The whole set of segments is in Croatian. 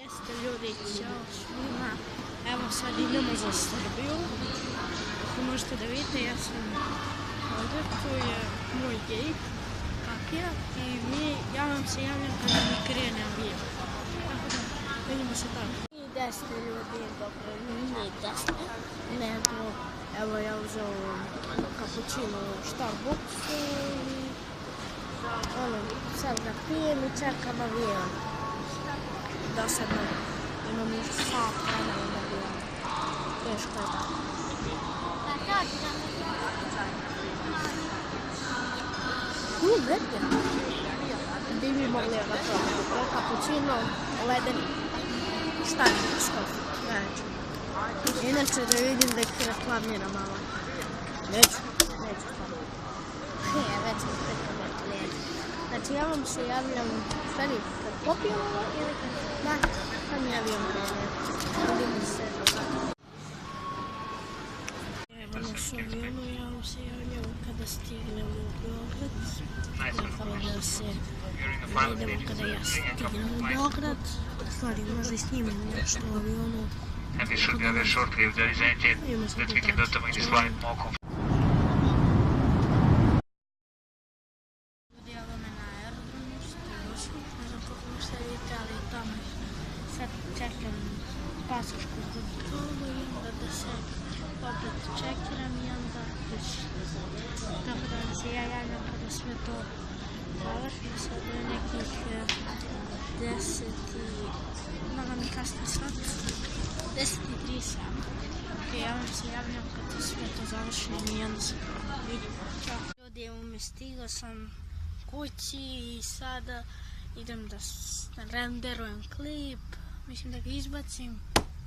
Jeste ljudi, ćao svima. Evo sad idemo za Srbiju. Kako možete da vidite, ja sam ovdje, tu je moj gate, kapija, i ja vam se javljam kada mi krene avion. Tako da, vidimo se tako. I desne ljudi, dobro, nije desne, nego, evo ja uzeo kapućinu u Starbucksu i sad ga pijem i čekam avion. Dosadno, imam još sat vremena da avion. Teško je tako. Brate, bi mi mogli da probamo kapućino, ledeni, Starbucksko, neću. Inače da vidim da ih reklamiram malo. Neću. Već sam preko klijenta. Znači ja vam se javljam, stvari, kad popijem ovo ili kad mi avion krene. Vidimo se. Evo naš avionu, ja vam se javljam kada stignemo u Beograd. Tako da se vidimo kada ja stignem u Beograd. Stvari, možda i snimam nešto u avionu. And this should be a very short-lived, ladies and gentlemen, that we can automate this flight more comfortable. Sad čekam pasošku kontrolu i onda da se opet čekiram i onda kući. Tako da vam se ja javljam kada sve to završim. Sad je nekih 10 i... Malo mi kasni sat. 10:37. Ok, ja vam se javljam kada sve to završim i onda se vidim. Ljudi, stigao sam kući i sada idem da renderujem klip, mislim da ga izbacim,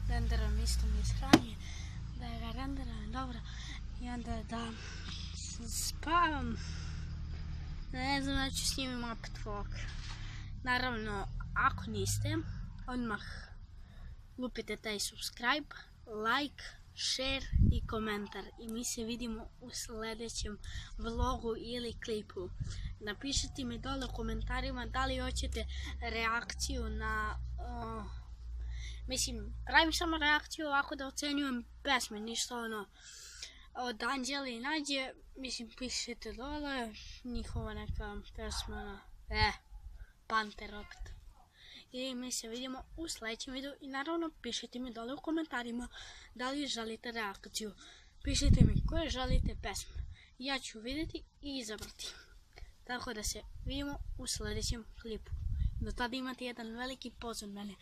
renderujem isto mi sranje, da ga renderujem, dobro, i onda da spavam, ne znam da ću snimim opet vlog. Naravno, ako niste, odmah lupite taj subscribe, like, share i komentar i mi se vidimo u sljedećem vlogu ili klipu. Napišite mi dole u komentarima da li hoćete reakciju na... Mislim, pravim samo reakciju ovako da ocenjujem pesme, ništa ono od Anđeli i Nađe. Mislim, pišite dole njihova neka pesma, Panterokт. I mi se vidimo u sljedećem videu i naravno pišite mi dole u komentarima da li želite reakciju. Pišite mi koje želite pesme. Ja ću vidjeti i izabrati. Tako da se vidimo u sljedećem klipu. Do tada imate jedan veliki pozdrav mene.